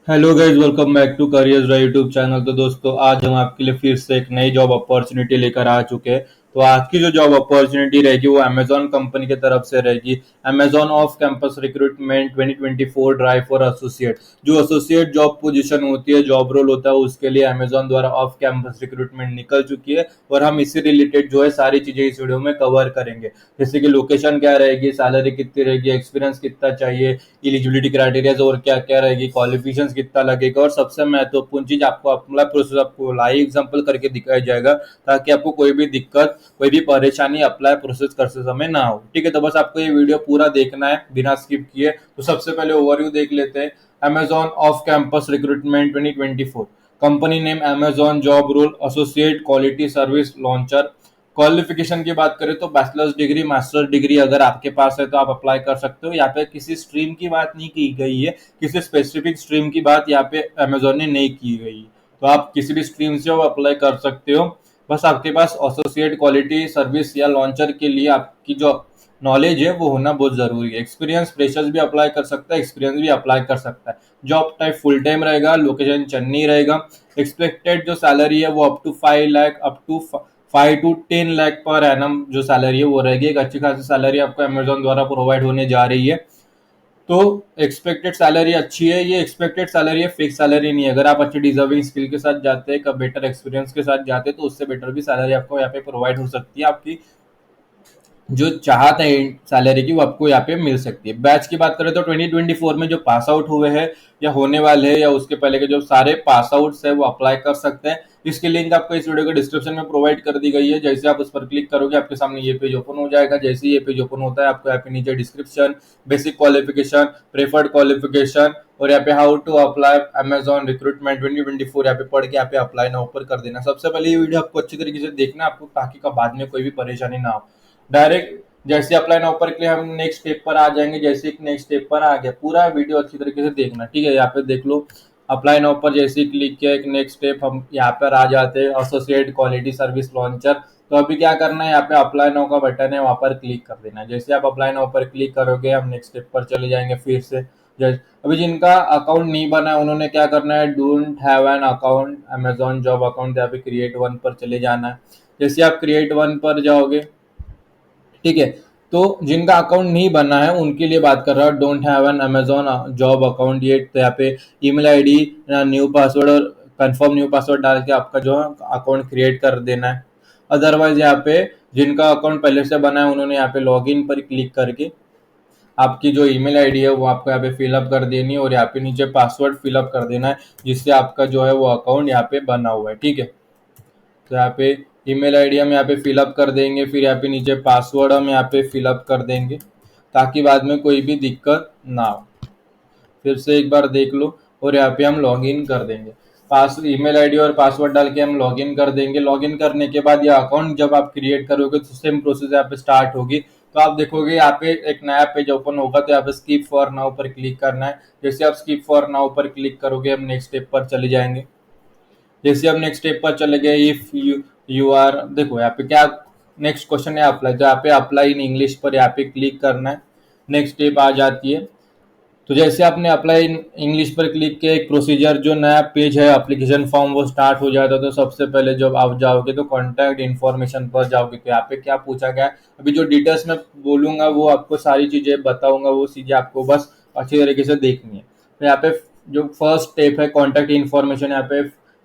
Hello guys, welcome back to careers YouTube channel. तो दोस्तों, आज हम आपके लिए फिर से एक नई जॉब अपॉर्चुनिटी लेकर आ चुके हैं। तो आज की जो जॉब अपॉर्चुनिटी रहेगी वो अमेजॉन कंपनी की तरफ से रहेगी। Amazon off campus recruitment 2024 drive for associate. जो एसोसिएट जॉब पोजीशन होती है, जॉब रोल होता है, उसके लिए अमेजॉन द्वारा ऑफ कैंपस रिक्रूटमेंट निकल चुकी है। और हम इसी रिलेटेड जो है सारी चीजें इस वीडियो में कवर करेंगे। जैसे कि लोकेशन क्या रहेगी, सैलरी कितनी रहेगी, एक्सपीरियंस कितना चाहिए, एलिजिबिलिटी क्राइटेरिया और क्या क्या रहेगी, क्वालिफिकेशंस कितना लगेगा, और सबसे महत्वपूर्ण चीज आपको अपना प्रोसेस आपको लाइव एग्जांपल करके दिखाया जाएगा, ताकि आपको कोई भी दिक्कत, कोई भी परेशानी अप्लाई प्रोसेस करते समय ना हो। ठीक है, तो बस आपको ये वीडियो पूरा देखना है बिना स्किप किए। तो सबसे पहले ओवरव्यू देख लेते हैं। Amazon off campus recruitment 2024। Company name Amazon, job role associate quality service launcher. Qualification की बात करें तो बैचलर्स डिग्री, मास्टर्स डिग्री अगर आपके पास है तो आप अप्लाई कर सकते हो। यहाँ पे किसी स्ट्रीम की बात नहीं की गई है, किसी स्पेसिफिक स्ट्रीम की बात यहाँ पे अमेजोन ने नहीं की गई। तो आप किसी भी स्ट्रीम से वो अप्लाई कर सकते हो। बस आपके पास एसोसिएट क्वालिटी सर्विस या लॉन्चर के लिए आपकी जो नॉलेज है वो होना बहुत जरूरी है। एक्सपीरियंस फ्रेशर्स भी अप्लाई कर सकता है, एक्सपीरियंस भी अप्लाई कर सकता है। जॉब टाइप फुल टाइम रहेगा, लोकेशन चेन्नई रहेगा। एक्सपेक्टेड जो सैलरी है वो up to 5 lakh, up to 5 to 10 lakh per annum जो सैलरी है वो रहेगी। एक अच्छी खासी सैलरी आपको अमेजोन द्वारा प्रोवाइड होने जा रही है। तो एक्सपेक्टेड सैलरी अच्छी है। ये एक्सपेक्टेड सैलरी है, फिक्स सैलरी नहीं है। अगर आप अच्छी डिजर्विंग स्किल के साथ जाते हैं, बेटर एक्सपीरियंस के साथ जाते हैं, तो उससे बेटर भी सैलरी आपको यहाँ पे प्रोवाइड हो सकती है। आपकी जो चाहत है सैलरी की वो आपको यहाँ पे मिल सकती है। बैच की बात करें तो 2024 में जो पास आउट हुए हैं या होने वाले हैं या उसके पहले के जो सारे पास आउट्स है वो अप्लाई कर सकते हैं। इसकी लिंक आपको इस वीडियो के डिस्क्रिप्शन में प्रोवाइड कर दी गई है। जैसे आप उस पर क्लिक करोगे आपके सामने ये पेज ओपन हो जाएगा। जैसे ही ये पेज ओपन होता है आपको यहाँ पे नीचे description, basic qualification, preferred qualification और यहाँ पे how to apply Amazon recruitment 2024 यहाँ पे पढ़ के यहाँ पे अप्लाई ना ऊपर कर देना। सबसे पहले ये वीडियो आपको अच्छी तरीके से देखना आपको, ताकि का बाद में कोई भी परेशानी ना हो। डायरेक्ट जैसे अप्लाई नाउ पर क्लिक, हम नेक्स्ट स्टेप पर आ जाएंगे। जैसे एक नेक्स्ट स्टेप पर आ गया, पूरा वीडियो अच्छी तरीके से देखना। ठीक है, यहाँ पे देख लो। अप्लाई नाउ पर जैसे ही क्लिक किया, एक नेक्स्ट स्टेप हम यहाँ पर आ जाते हैं, एसोसिएट क्वालिटी सर्विस लॉन्चर। तो अभी क्या करना है, यहाँ पे अप्लाई नाउ का बटन है, वहां पर क्लिक कर देना है। जैसे आप अप्लाई नाउ पर क्लिक करोगे हम नेक्स्ट स्टेप पर चले जाएंगे फिर से। अभी जिनका अकाउंट नहीं बना है उन्होंने क्या करना है, don't have an account Amazon job account, यहाँ पे क्रिएट वन पर चले जाना है। जैसे आप क्रिएट वन पर जाओगे, ठीक है, तो जिनका अकाउंट नहीं बना है उनके लिए बात कर रहा हूँ। Don't have an Amazon job account ये, तो यहाँ पे ईमेल आईडी, न्यू पासवर्ड और कंफर्म न्यू पासवर्ड डाल के आपका जो अकाउंट क्रिएट कर देना है। अदरवाइज यहाँ पे जिनका अकाउंट पहले से बना है उन्होंने यहाँ पे लॉगिन पर क्लिक करके आपकी जो ईमेल आईडी है वो आपको यहाँ पे फिलअप कर देनी है, और यहाँ पे नीचे पासवर्ड फिलअप कर देना है, जिससे आपका जो है वो अकाउंट यहाँ पे बना हुआ है। ठीक है, तो यहाँ पे ईमेल आईडी हम यहाँ पे फिलअप कर देंगे, फिर यहाँ पे नीचे पासवर्ड हम यहाँ पे फिलअप कर देंगे, ताकि बाद में कोई भी दिक्कत ना हो। फिर से एक बार देख लो, और यहाँ पे हम लॉगिन कर देंगे। पास ईमेल आईडी और पासवर्ड डाल के हम लॉगिन कर देंगे। लॉगिन करने के बाद यह अकाउंट जब आप क्रिएट करोगे तो सेम प्रोसेस यहाँ पे स्टार्ट होगी। तो आप देखोगे यहाँ पे एक नया पेज ओपन होगा, तो यहाँ पे स्किप फॉर नाउ पर क्लिक करना है। जैसे आप स्किप फॉर नाउ पर क्लिक करोगे हम नेक्स्ट स्टेप पर चले जाएंगे। जैसे हम नेक्स्ट स्टेप पर चले गए, इफ यू यू आर, देखो यहाँ पे क्या नेक्स्ट क्वेश्चन है, अप्लाई। तो यहाँ पे अप्लाई इन इंग्लिश पर यहाँ पे क्लिक करना है, नेक्स्ट स्टेप आ जाती है। तो जैसे आपने अप्लाई इन इंग्लिश पर क्लिक किया, एक प्रोसीजर जो नया पेज है एप्लीकेशन फॉर्म वो स्टार्ट हो जाता है। तो सबसे पहले जब आप जाओगे तो कॉन्टैक्ट इन्फॉर्मेशन पर जाओगे, तो यहाँ पे क्या पूछा गया है, अभी जो डिटेल्स में बोलूंगा वो आपको सारी चीजें बताऊंगा, वो चीजें आपको बस अच्छी तरीके से देखनी है। तो यहाँ पे जो फर्स्ट स्टेप है कॉन्टैक्ट इन्फॉर्मेशन, यहाँ पे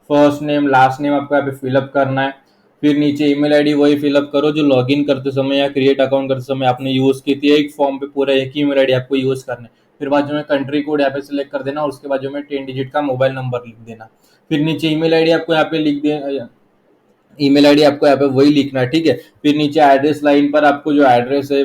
फर्स्ट नेम लास्ट नेम आपको यहाँ पे फिलअप करना है। फिर नीचे ईमेल आईडी वही फिलअप करो जो लॉगिन करते समय या क्रिएट अकाउंट करते समय आपने यूज की थी। एक फॉर्म पे पूरा एक ही ईमेल आईडी आपको यूज करना है। फिर बाजू में कंट्री कोड यहाँ पे सिलेक्ट कर देना, और उसके बाजू में 10 डिजिट का मोबाइल नंबर लिख देना। फिर नीचे ईमेल आईडी आपको यहाँ पे लिख दे, ईमेल आईडी आपको यहाँ पे वही लिखना है। ठीक है, फिर नीचे एड्रेस लाइन पर आपको जो एड्रेस है,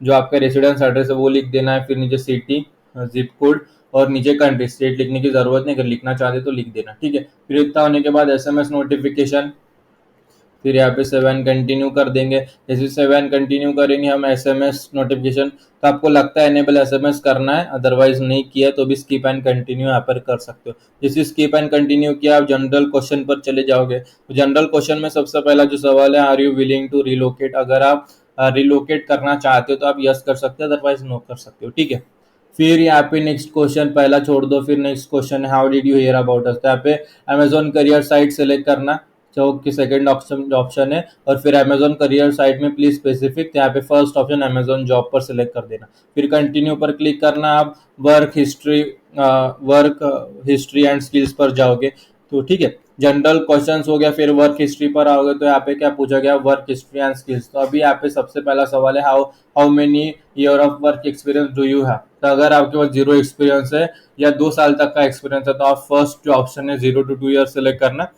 जो आपका रेसिडेंस एड्रेस है वो लिख देना है। फिर नीचे सिटी, जिप कोड और नीचे कंट्री, स्टेट लिखने की जरूरत नहीं, अगर लिखना चाहते तो लिख देना। ठीक है, फिर इतना होने के बाद एसएमएस नोटिफिकेशन, फिर यहाँ पे 7 कंटिन्यू कर देंगे। जैसे 7 कंटिन्यू करेंगे हम एसएमएस नोटिफिकेशन, तो आपको लगता है एनेबल एसएमएस करना है, अदरवाइज नहीं किया तो भी स्किप एंड कंटिन्यू यहाँ पर कर सकते हो। जैसे स्किप एंड कंटिन्यू किया, आप जनरल क्वेश्चन पर चले जाओगे। तो जनरल क्वेश्चन में सबसे पहला जो सवाल है, are you willing to relocate, अगर आप रिलोकेट करना चाहते हो तो आप यस कर सकते हो, अदरवाइज नो कर सकते हो। ठीक है, फिर यहाँ पे नेक्स्ट क्वेश्चन पहला छोड़ दो, फिर नेक्स्ट क्वेश्चन है how did you here about us. तो यहाँ पे अमेजोन करियर साइट सेलेक्ट करना जो कि सेकंड ऑप्शन है, और फिर अमेजोन करियर साइट में प्लीज स्पेसिफिक, तो यहाँ पे फर्स्ट ऑप्शन अमेजोन जॉब पर सिलेक्ट कर देना। फिर कंटिन्यू पर क्लिक करना, आप वर्क हिस्ट्री एंड स्किल्स पर जाओगे। तो ठीक है, जनरल क्वेश्चंस हो गया, फिर वर्क हिस्ट्री पर आओगे तो यहाँ पे क्या पूछा गया, वर्क हिस्ट्री एंड स्किल्स। तो अभी यहाँ पे सबसे पहला सवाल है how how many year of work experience do you have. तो अगर आपके पास 0 एक्सपीरियंस है या 2 साल तक का एक्सपीरियंस है तो आप फर्स्ट जो ऑप्शन है 0 to 2 ईयर सेलेक्ट करना।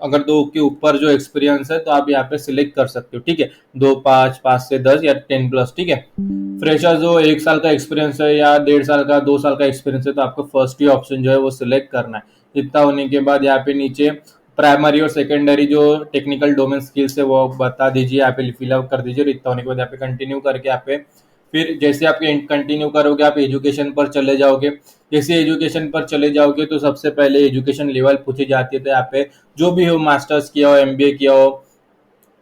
अगर 2 के ऊपर जो एक्सपीरियंस है तो आप यहाँ पे सिलेक्ट कर सकते हो, ठीक है, 2, 5, 5 से 10 या 10+, ठीक है। फ्रेशर जो 1 साल का एक्सपीरियंस है या 1.5 साल का, 2 साल का एक्सपीरियंस है तो आपको फर्स्ट ही ऑप्शन जो है वो सिलेक्ट करना है। इतना होने के बाद यहाँ पे नीचे प्राइमरी और सेकेंडरी जो टेक्निकल डोमेन स्किल्स है वो बता दीजिए, यहाँ पे फिलअप कर दीजिए। इतना होने के बाद यहाँ पे कंटिन्यू करके यहाँ पे फिर जैसे आप कंटिन्यू करोगे आप एजुकेशन पर चले जाओगे। जैसे एजुकेशन पर चले जाओगे तो सबसे पहले एजुकेशन लेवल पूछी जाती है। तो यहाँ पे जो भी हो, मास्टर्स किया हो, एमबीए किया हो,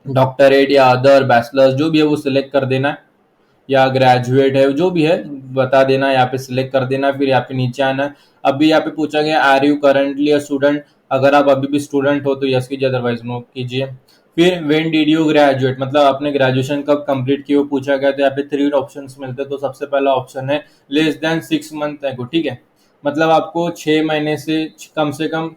डॉक्टरेट या अदर बैचलर्स जो भी है वो सिलेक्ट कर देना है, या ग्रेजुएट है जो भी है बता देना, यहाँ पे सिलेक्ट कर देना। फिर यहाँ पे नीचे आना है। अभी यहाँ पे पूछा गया are you currently a student, अगर आप अभी भी स्टूडेंट हो तो यस कीजिए, अदरवाइज नो कीजिए। फिर व्हेन डिड यू ग्रेजुएट, मतलब आपने ग्रेजुएशन कब कंप्लीट की वो पूछा गया। तो यहाँ पे 3 ऑप्शंस मिलते हैं। तो सबसे पहला ऑप्शन है लेस देन 6 मंथ एगो, ठीक है, मतलब आपको 6 महीने से कम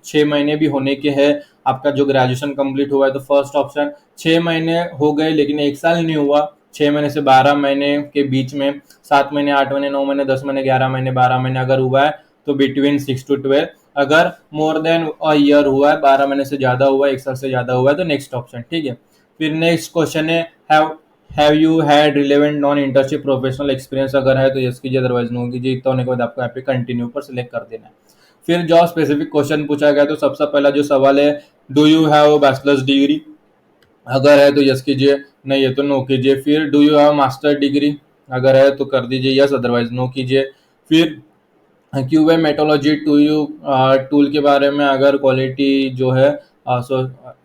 6 महीने भी होने के हैं आपका जो ग्रेजुएशन कंप्लीट हुआ है। तो फर्स्ट ऑप्शन 6 महीने हो गए लेकिन 1 साल नहीं हुआ, 6 महीने से 12 महीने के बीच में, 7 महीने, 8 महीने, 9 महीने, 10 महीने, 11 महीने, 12 महीने अगर हुआ है तो बिटवीन 6 to 12। अगर मोर देन अ ईयर हुआ है, 12 महीने से ज्यादा हुआ है, 1 साल से ज्यादा हुआ है तो नेक्स्ट ऑप्शन, ठीक है। फिर नेक्स्ट क्वेश्चन है have you had relevant non internship professional experience, अगर है तो यस कीजिए, अदरवाइज नो कीजिए। इतना होने के बाद आपको यहाँ पे कंटिन्यू पर सिलेक्ट कर देना है। फिर जॉब स्पेसिफिक क्वेश्चन पूछा गया। तो सबसे पहला जो सवाल है do you have bachelors degree, अगर है तो यस कीजिए, नहीं है तो नो कीजिए। फिर do you have master degree, अगर है तो कर दीजिए यस, अदरवाइज नो कीजिए। फिर क्यूए मेट्रोलॉजी टूल के बारे में अगर क्वालिटी जो है सो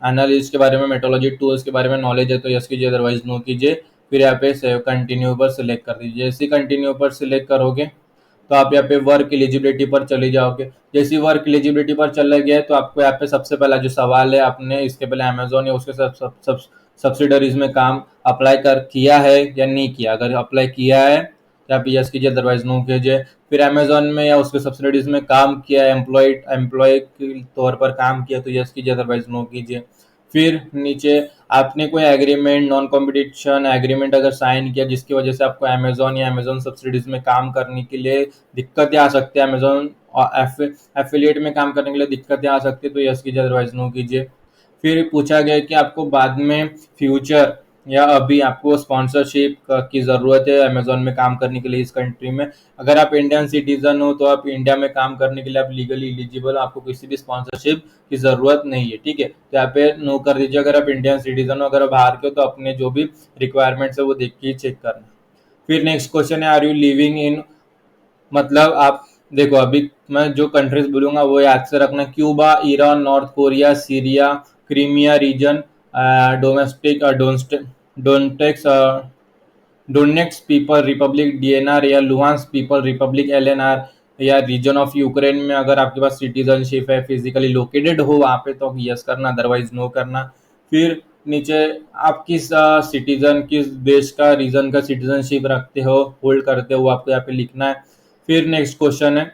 एनालिस्ट के बारे में, मेट्रोलॉजी टूल्स के बारे में नॉलेज है तो यस कीजिए, अदरवाइज नो कीजिए। फिर यहाँ पे सेव कंटिन्यू पर सिलेक्ट कर दीजिए। जैसे कंटिन्यू पर सिलेक्ट करोगे तो आप यहाँ पे वर्क एलिजिबिलिटी पर चले जाओगे। जैसे वर्क एलिजिबिलिटी पर चले गए तो आपको यहाँ पे सबसे पहला जो सवाल है, आपने इसके पहले अमेजोन या उसके सब सब्सिडरीज में काम अप्लाई कर किया है या नहीं किया। अगर अप्लाई किया है तो आप यस कीजिए, अदरवाइज नो कीजिए। फिर अमेजोन में या उसके सब्सिडरीज में काम किया है, एम्प्लॉय के तौर पर काम किया तो यस कीजिए, अदरवाइज नो कीजिए। फिर नीचे आपने कोई एग्रीमेंट, नॉन कॉम्पिटिशन एग्रीमेंट अगर साइन किया जिसकी वजह से आपको अमेजोन या अमेजोन सब्सिडीज में काम करने के लिए दिक्कतें आ सकती है, अमेजोन एफिलिएट में काम करने के लिए दिक्कतें आ सकती है तो यस कीजिए, अदरवाइज नो कीजिए। फिर पूछा गया कि आपको बाद में फ्यूचर या अभी आपको स्पॉन्सरशिप की ज़रूरत है अमेजोन में काम करने के लिए इस कंट्री में। अगर आप इंडियन सिटीजन हो तो आप इंडिया में काम करने के लिए आप लीगली एलिजिबल हो, आपको किसी भी स्पॉन्सरशिप की ज़रूरत नहीं है, ठीक है। तो यहाँ पे नो कर दीजिए। अगर आप इंडियन सिटीजन हो, अगर आप बाहर के हो तो अपने जो भी रिक्वायरमेंट्स है वो देख के चेक करना। फिर नेक्स्ट क्वेश्चन है आर यू लिविंग इन, मतलब आप देखो अभी मैं जो कंट्रीज बोलूंगा वो याद से रखना, Cuba, Iran, North Korea, Syria, Crimea region, domestic Donetsk Donetsk people republic DNR, या लुहांस पीपल रिपब्लिक एलएनआर, या रीजन ऑफ यूक्रेन में अगर आपके पास सिटीजनशिप है, फिजिकली लोकेटेड हो वहाँ पे तो यस करना, अदरवाइज नो करना। फिर नीचे आप किस सिटीजन, किस देश का रीजन का सिटीजनशिप रखते हो, होल्ड करते हो, वो आपको यहाँ पे लिखना है। फिर नेक्स्ट क्वेश्चन है,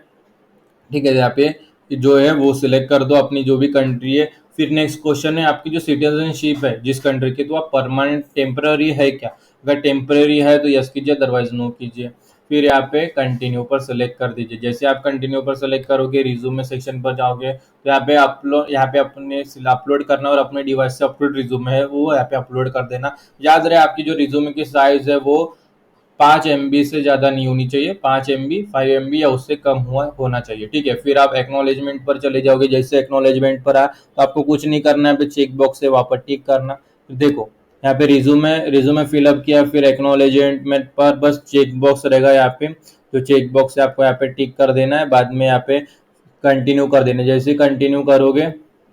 ठीक है, यहाँ पे जो है वो सिलेक्ट कर दो अपनी जो भी कंट्री है। फिर नेक्स्ट क्वेश्चन है आपकी जो सिटीजनशिप है जिस कंट्री की, तो आप परमानेंट टेम्पररी है क्या। अगर टेम्पररी है तो यस कीजिए, अदरवाइज नो कीजिए। फिर यहाँ पे कंटिन्यू पर सेलेक्ट कर दीजिए। जैसे आप कंटिन्यू पर सेलेक्ट करोगे रिज्यूमे सेक्शन पर जाओगे तो यहाँ पे अपने अपलोड करना और अपने डिवाइस से अपलोड रिज्यूमे है वो यहाँ पे अपलोड कर देना। याद रहे आपकी जो रिज्यूमे की साइज है वो 5 MB से ज़्यादा नहीं होनी चाहिए, 5 MB, 5 MB या उससे कम होना चाहिए, ठीक है। फिर आप एक्नॉलेजमेंट पर चले जाओगे। जैसे एक्नॉलेजमेंट पर तो आपको कुछ नहीं करना है, पे चेक बॉक्स है वहाँ पर टिक करना। तो देखो यहाँ पे रिज्यूमे फिलअप किया, फिर एक्नॉलेजमेंट पर बस चेक बॉक्स रहेगा यहाँ पे, तो चेक बॉक्स से आपको यहाँ पे टिक कर देना है, बाद में यहाँ पे कंटिन्यू कर देना। जैसे कंटिन्यू करोगे,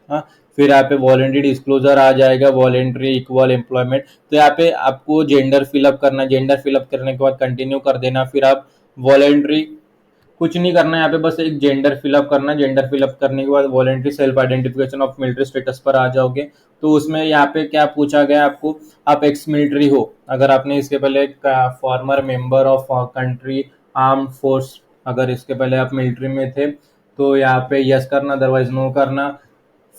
हाँ, फिर यहाँ पे वॉलेंट्री डिस्क्लोजर आ जाएगा, वॉलेंट्री इक्वल एम्प्लॉयमेंट। तो यहाँ पे आपको जेंडर फिलअप करना है, जेंडर फिलअप करने के बाद कंटिन्यू कर देना। फिर आप वॉलेंट्री कुछ नहीं करना है यहाँ पे, बस एक जेंडर फिलअप करना है। जेंडर फिलअप करने के बाद voluntary self identification of military status पर आ जाओगे। तो उसमें यहाँ पे क्या पूछा गया आपको, आप एक्स मिलिट्री हो, अगर आपने इसके पहले farmer member of country arm force, अगर इसके पहले आप मिलिट्री में थे तो यहाँ पे यस करना, अदरवाइज नो करना।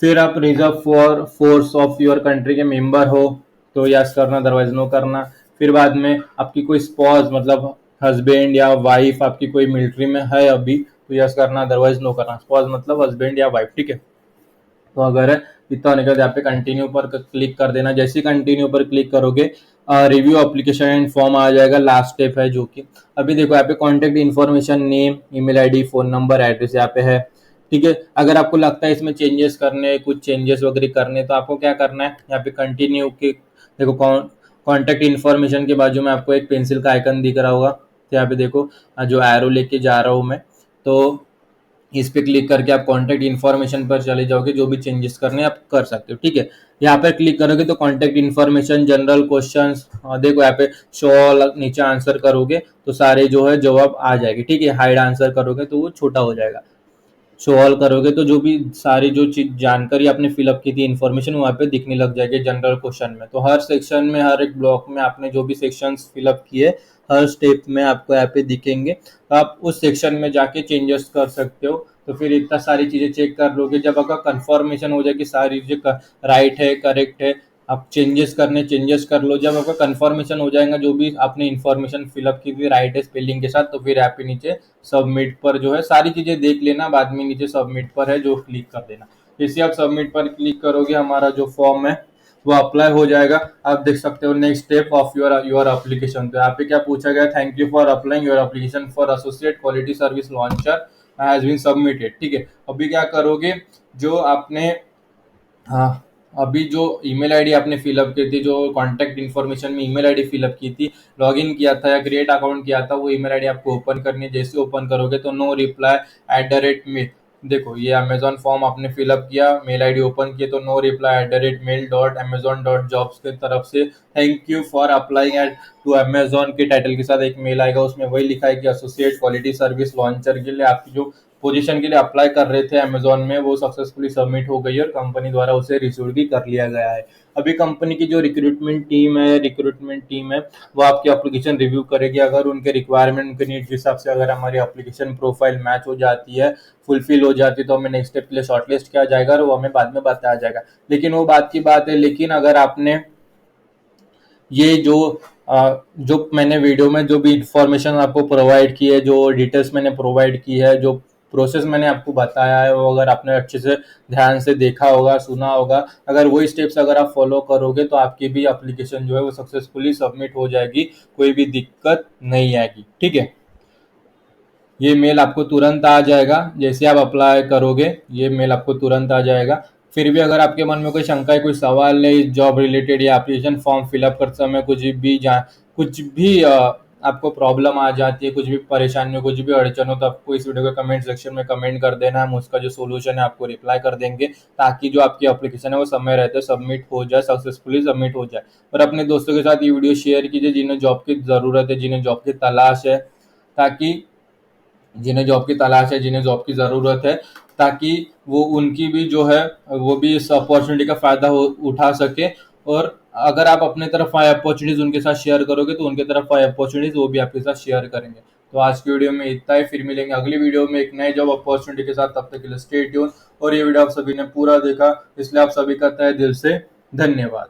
फिर आप reserve for force of your country के मेंबर हो तो यस करना, अदरवाइज नो करना। फिर बाद में आपकी कोई स्पॉज मतलब हस्बैंड या वाइफ आपकी कोई मिलिट्री में है अभी तो यस करना, अदरवाइज नो करना। स्पॉज मतलब हस्बैंड या वाइफ, ठीक है। तो अगर इतना होने के बाद यहाँ पे कंटिन्यू पर क्लिक कर देना। जैसे ही कंटिन्यू पर क्लिक करोगे रिव्यू एप्लीकेशन एंड फॉर्म आ जाएगा, लास्ट स्टेप है जो कि अभी देखो यहाँ पे contact information, name, email ID, phone number, address यहाँ पे है, ठीक है। अगर आपको लगता है इसमें चेंजेस करने, कुछ चेंजेस वगैरह करने, तो आपको क्या करना है, यहाँ पे कंटिन्यू के देखो कॉन्टेक्ट इन्फॉर्मेशन के बाजू में आपको एक पेंसिल का आइकन दिख रहा होगा। तो यहाँ पे देखो जो एरो लेके जा रहा हूँ मैं, तो इस पे क्लिक करके आप कॉन्टैक्ट इन्फॉर्मेशन पर चले जाओगे, जो भी चेंजेस करने आप कर सकते हो, ठीक है। यहाँ पर क्लिक करोगे तो कॉन्टैक्ट इन्फॉर्मेशन, जनरल क्वेश्चंस, देखो यहाँ पे शो ऑल, नीचे आंसर करोगे तो सारे जो है जवाब आ जाएगी, ठीक है। हाइड आंसर करोगे तो वो छोटा हो जाएगा। शो ऑल करोगे तो जो भी सारी जो चीज जानकारी आपने फिलअप की थी, इन्फॉर्मेशन वहाँ पे दिखने लग जाएगी जनरल क्वेश्चन में। तो हर सेक्शन में, हर एक ब्लॉक में आपने जो भी सेक्शंस फिलअप किए, हर स्टेप में आपको यहाँ पे दिखेंगे। तो आप उस सेक्शन में जाके चेंजेस कर सकते हो। तो फिर इतना सारी चीजें चेक कर लोगे, जब अगर कंफर्मेशन हो जाए कि सारी चीजें राइट है, करेक्ट है, आप चेंजेस करने चेंजेस कर लो। जब आपका कंफर्मेशन हो जाएगा जो भी आपने इन्फॉर्मेशन फिलअप की थी राइट है स्पेलिंग के साथ, तो फिर यहाँ पे नीचे सबमिट पर जो है सारी चीजें देख लेना, बाद में नीचे सबमिट पर है जो क्लिक कर देना। जैसे आप सबमिट पर क्लिक करोगे हमारा जो फॉर्म है वो अप्लाई हो जाएगा। आप देख सकते हो next step of your your application. तो यहाँ पे क्या पूछा गया, thank you for applying your application for associate quality service launcher has been submitted, ठीक है। अभी क्या करोगे, जो आपने हाँ, अभी जो ईमेल आईडी आपने फिलअप की थी, जो कॉन्टैक्ट इन्फॉर्मेशन में ईमेल आईडी फिलअप की थी, लॉगिन किया था या क्रिएट अकाउंट किया था, वो ईमेल आईडी आपको ओपन करनी है। जैसे ओपन करोगे तो नो रिप्लाई @mail, देखो ये अमेजोन फॉर्म आपने फिलअप किया, मेल आईडी ओपन किए, तो नो रिप्लाई @mail.amazon.jobs की तरफ से thank you for applying at to Amazon के टाइटल के साथ एक मेल आएगा। उसमें वही लिखा है कि एसोसिएट क्वालिटी सर्विस लॉन्चर के लिए आपकी जो पोजीशन के लिए अप्लाई कर रहे थे अमेजोन में, वो सक्सेसफुली सबमिट हो गई और कंपनी द्वारा उसे रिसीव भी कर लिया गया है। अभी कंपनी की जो रिक्रूटमेंट टीम है वो आपकी एप्लीकेशन रिव्यू करेगी। अगर उनके रिक्वायरमेंट, उनके नीड के हिसाब से अगर हमारी एप्लीकेशन प्रोफाइल मैच हो जाती है, फुलफिल हो जाती है, तो हमें नेक्स्ट स्टेप के लिए शॉर्टलिस्ट किया जाएगा और वो हमें बाद में बताया जाएगा। लेकिन वो बात की बात है, लेकिन अगर आपने ये जो मैंने वीडियो में जो भी इंफॉर्मेशन आपको प्रोवाइड की है, जो डिटेल्स मैंने प्रोवाइड की है, जो प्रोसेस मैंने आपको बताया है, वो अगर आपने अच्छे से ध्यान से देखा होगा, सुना होगा, अगर वही स्टेप्स अगर आप फॉलो करोगे तो आपकी भी एप्लीकेशन जो है वो सक्सेसफुली सबमिट हो जाएगी, कोई भी दिक्कत नहीं आएगी, ठीक है। ये मेल आपको तुरंत आ जाएगा जैसे आप अप्लाई करोगे, ये मेल आपको तुरंत आ जाएगा। फिर भी अगर आपके मन में कोई शंका है, कोई सवाल है इस जॉब रिलेटेड या एप्लीकेशन फॉर्म फिलअप करते समय कुछ भी आपको प्रॉब्लम आ जाती है, कुछ भी परेशानी हो, कुछ भी अड़चन हो, तो आपको इस वीडियो के कमेंट सेक्शन में कमेंट कर देना। हम उसका जो सोल्यूशन है आपको रिप्लाई कर देंगे, ताकि जो आपकी एप्लीकेशन है वो समय रहते सबमिट हो जाए, सक्सेसफुली सबमिट हो जाए। और अपने दोस्तों के साथ ये वीडियो शेयर कीजिए जिन्हें जॉब की ज़रूरत है, जिन्हें जॉब की तलाश है, ताकि जिन्हें जॉब की तलाश है, जिन्हें जॉब की ज़रूरत है, ताकि वो उनकी भी जो है वो भी इस अपॉर्चुनिटी का फ़ायदा उठा सके। और अगर आप अपने तरफ आए अपॉर्चुनिटीज़ उनके साथ शेयर करोगे तो उनके तरफ आए अपॉर्चुनिटीज़ वो भी आपके साथ शेयर करेंगे। तो आज की वीडियो में इतना ही, फिर मिलेंगे अगली वीडियो में एक नए जॉब अपॉर्चुनिटी के साथ। तब तक के लिए स्टे ट्यून। और ये वीडियो आप सभी ने पूरा देखा इसलिए आप सभी का तहे दिल से धन्यवाद।